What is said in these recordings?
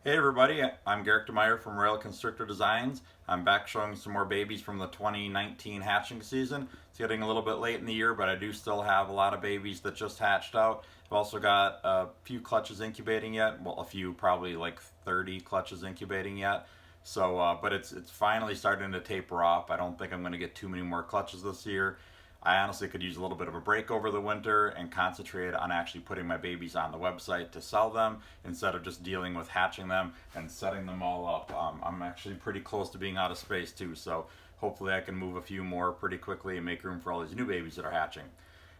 Hey everybody, I'm Garrick DeMeyer from Royal Constrictor Designs. I'm back showing some more babies from the 2019 hatching season. It's getting a little bit late in the year, but I do still have a lot of babies that just hatched out. I've also got a few clutches incubating yet. Well, a few, probably like 30 clutches incubating yet. But it's finally starting to taper off. I don't think I'm going to get too many more clutches this year. I honestly could use a little bit of a break over the winter and concentrate on actually putting my babies on the website to sell them instead of just dealing with hatching them and setting them all up. I'm actually pretty close to being out of space too, so hopefully I can move a few more pretty quickly and make room for all these new babies that are hatching.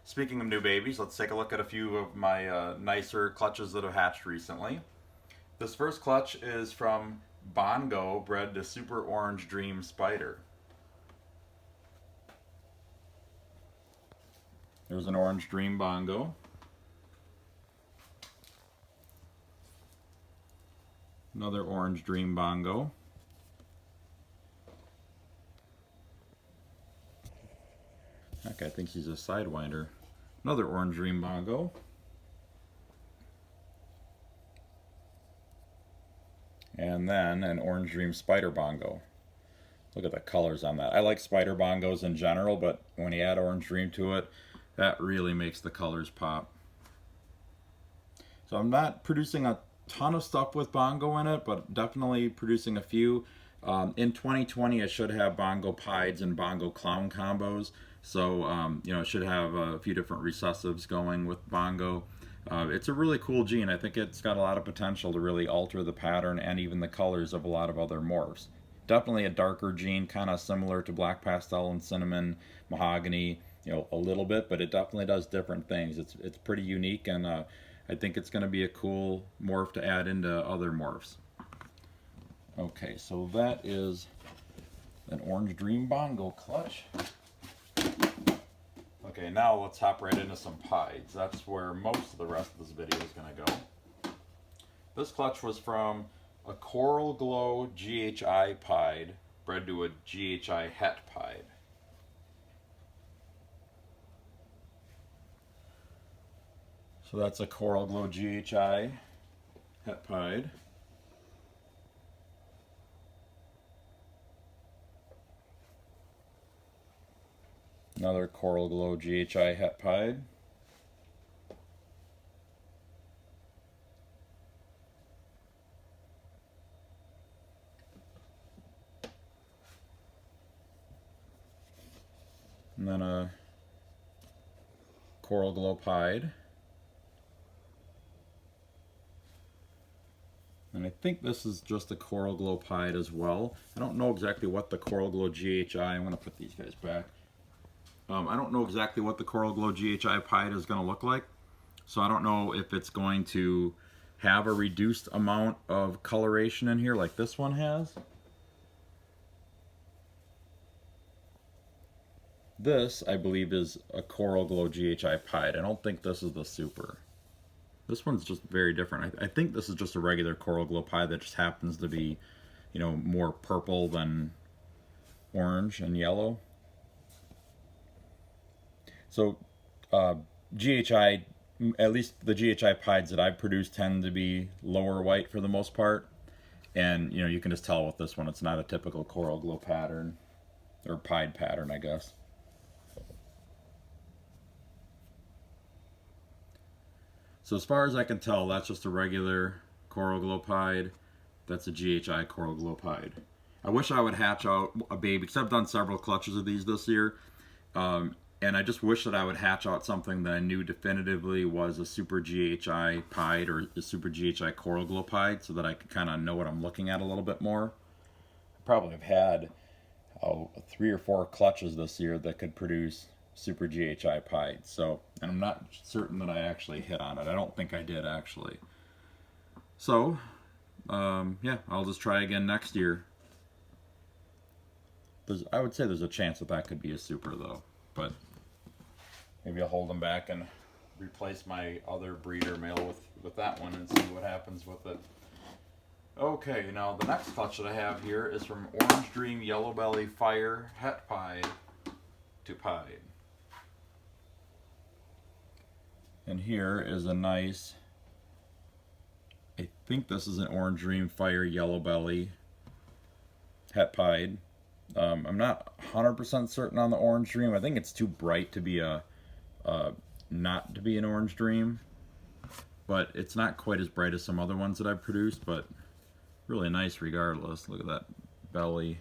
Speaking of new babies, let's take a look at a few of my nicer clutches that have hatched recently. This first clutch is from Bongo, bred to Super Orange Dream Spider. There's an Orange Dream Bongo. Another Orange Dream Bongo. That guy thinks he's a Sidewinder. Another Orange Dream Bongo. And then an Orange Dream Spider Bongo. Look at the colors on that. I like Spider Bongos in general, but when you add Orange Dream to it, that really makes the colors pop. So I'm not producing a ton of stuff with Bongo in it, but definitely producing a few. In 2020, I should have Bongo Pieds and Bongo Clown combos. So, I should have a few different recessives going with Bongo. It's a really cool gene. I think it's got a lot of potential to really alter the pattern and even the colors of a lot of other morphs. Definitely a darker gene, kind of similar to Black Pastel and Cinnamon, Mahogany, a little bit, but it definitely does different things. It's pretty unique, and I think it's going to be a cool morph to add into other morphs. Okay, so that is an Orange Dream Bongo clutch. Okay, now let's hop right into some pieds. That's where most of the rest of this video is going to go. This clutch was from a Coral Glow GHI pied bred to a GHI het pied. So that's a Coral Glow GHI het pied. Another Coral Glow GHI het pied. And then a Coral Glow pied. And I think this is just a Coral Glow pied as well. I don't know exactly what the Coral Glow GHI, I'm going to put these guys back. I don't know exactly what the Coral Glow GHI pied is going to look like. So I don't know if it's going to have a reduced amount of coloration in here like this one has. This, I believe, is a Coral Glow GHI pied. I don't think this is the super. This one's just very different. I think this is just a regular Coral Glow pied that just happens to be, more purple than orange and yellow. So, GHI, at least the GHI pieds that I've produced tend to be lower white for the most part. And, you can just tell with this one, it's not a typical Coral Glow pattern, or pied pattern, I guess. So as far as I can tell, that's just a regular Coral Glow pied. That's a GHI Coral Glow pied. I wish I would hatch out a baby, because I've done several clutches of these this year. And I just wish that I would hatch out something that I knew definitively was a Super GHI pied or a Super GHI Coral Glow pied, so that I could kind of know what I'm looking at a little bit more. I probably have had 3 or 4 clutches this year that could produce Super GHI pied. So, and I'm not certain that I actually hit on it. I don't think I did actually. So, yeah, I'll just try again next year. I would say there's a chance that that could be a super though, but maybe I'll hold them back and replace my other breeder male with that one and see what happens with it. Okay, now the next clutch that I have here is from Orange Dream Yellow Belly Fire Het Pied to Pied. And here is a nice I think this is an Orange Dream Fire Yellow Belly het pied. I'm not 100% certain on the Orange Dream. I think it's too bright to be not to be an Orange Dream, but it's not quite as bright as some other ones that I've produced, but really nice regardless. Look at that belly.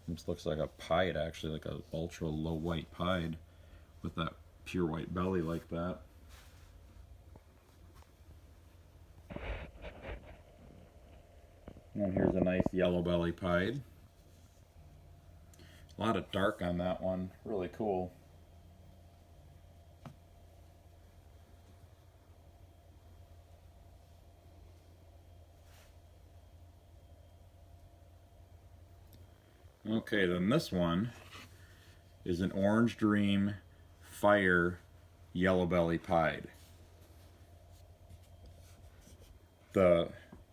This looks like a pied, actually, like a ultra low white pied with that pure white belly like that. And here's a nice yellow belly pied. A lot of dark on that one, really cool. Okay, then this one is an Orange Dream Fire Yellow Belly Pied.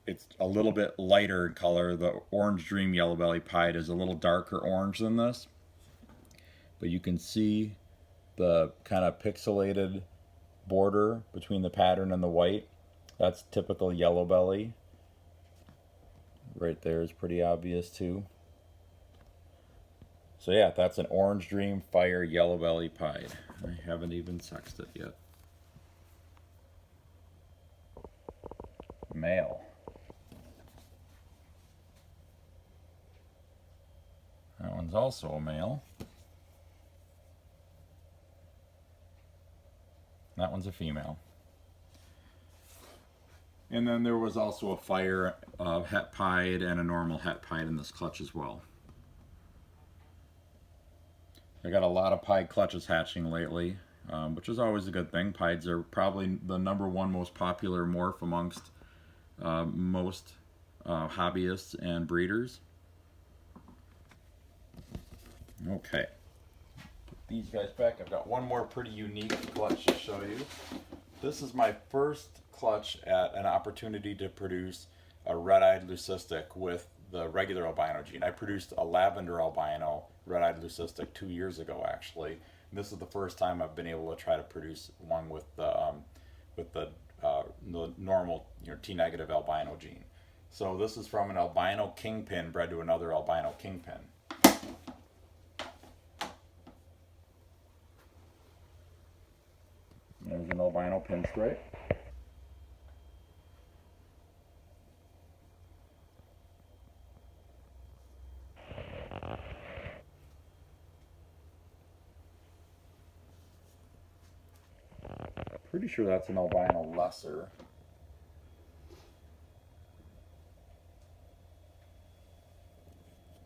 It's a little bit lighter in color. The Orange Dream Yellow Belly Pied is a little darker orange than this, but you can see the kind of pixelated border between the pattern and the white. That's typical yellow belly. Right there is pretty obvious too. So yeah, that's an Orange Dream Fire Yellow Belly Pied. I haven't even sexed it yet. Male. That one's also a male. That one's a female. And then there was also a fire het pied and a normal het pied in this clutch as well. I got a lot of pied clutches hatching lately, which is always a good thing. Pieds are probably the #1 most popular morph amongst most hobbyists and breeders. Okay, put these guys back. I've got one more pretty unique clutch to show you. This is my first clutch at an opportunity to produce a Red Eye Leucistic with the regular albino gene. I produced a lavender albino Red Eye Leucistic 2 years ago, actually. And this is the first time I've been able to try to produce one with the normal, T negative albino gene. So this is from an albino kingpin bred to another albino kingpin. There's an albino pinstripe. Pretty sure that's an albino lesser.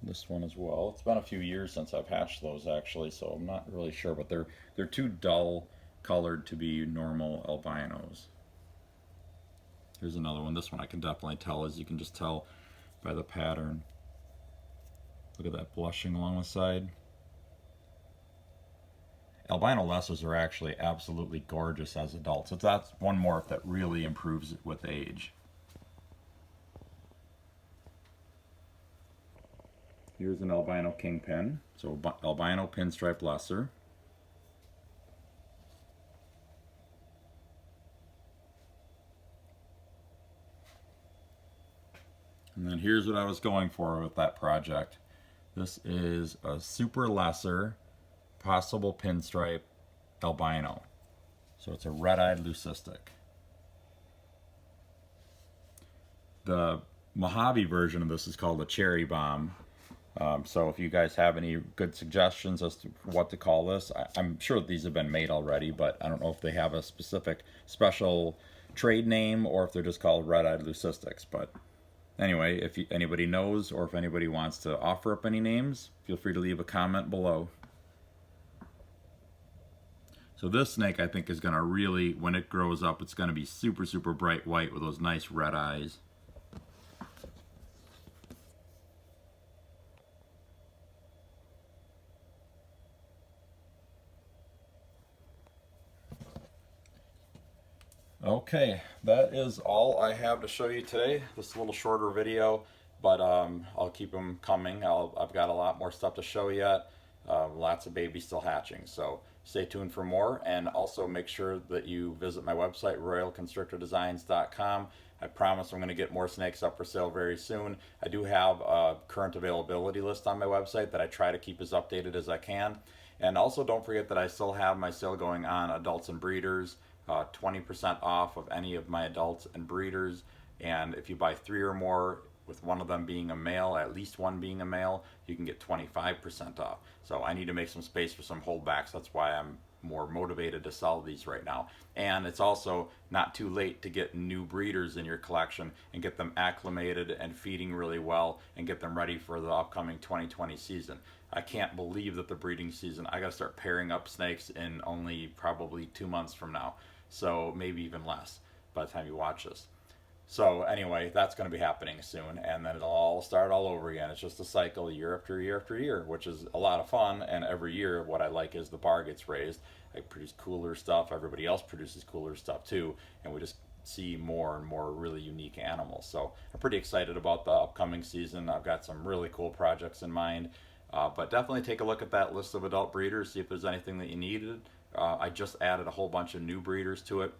This one as well. It's been a few years since I've hatched those actually, so I'm not really sure, but they're too dull colored to be normal albinos. Here's another one. This one I can definitely tell, as you can just tell by the pattern. Look at that blushing along the side. Albino lessers are actually absolutely gorgeous as adults. So that's one morph that really improves with age. Here's an albino kingpin, so albino pinstripe lesser. And then here's what I was going for with that project. This is a super lesser possible pinstripe albino. So it's a red-eyed leucistic. The Mojave version of this is called a cherry bomb. So if you guys have any good suggestions as to what to call this, I'm sure these have been made already, but I don't know if they have a specific special trade name or if they're just called red-eyed leucistics. But anyway, if anybody knows or if anybody wants to offer up any names, feel free to leave a comment below. So this snake, I think, is going to really, when it grows up, it's going to be super, super bright white with those nice red eyes. Okay, that is all I have to show you today. This is a little shorter video, but I'll keep them coming. I've got a lot more stuff to show yet. Lots of babies still hatching. So Stay tuned for more, and also make sure that you visit my website, royalconstrictordesigns.com. I promise I'm going to get more snakes up for sale very soon. I do have a current availability list on my website that I try to keep as updated as I can. And also don't forget that I still have my sale going on adults and breeders, 20% off of any of my adults and breeders. And if you buy 3 or more, with one of them being a male, at least one being a male, you can get 25% off. So I need to make some space for some holdbacks. That's why I'm more motivated to sell these right now. And it's also not too late to get new breeders in your collection and get them acclimated and feeding really well and get them ready for the upcoming 2020 season. I can't believe that the breeding season, I gotta start pairing up snakes in only probably 2 months from now. So maybe even less by the time you watch this. So anyway, that's going to be happening soon, and then it'll all start all over again. It's just a cycle year after year after year, which is a lot of fun. And every year, what I like is the bar gets raised. I produce cooler stuff. Everybody else produces cooler stuff too, and we just see more and more really unique animals. So I'm pretty excited about the upcoming season. I've got some really cool projects in mind, but definitely take a look at that list of adult breeders, see if there's anything that you needed. I just added a whole bunch of new breeders to it,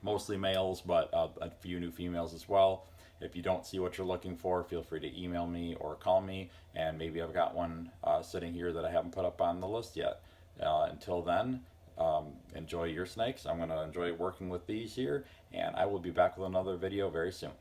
mostly males, but a few new females as well. If you don't see what you're looking for, feel free to email me or call me, and maybe I've got one sitting here that I haven't put up on the list yet. Until then, enjoy your snakes. I'm going to enjoy working with these here, and I will be back with another video very soon.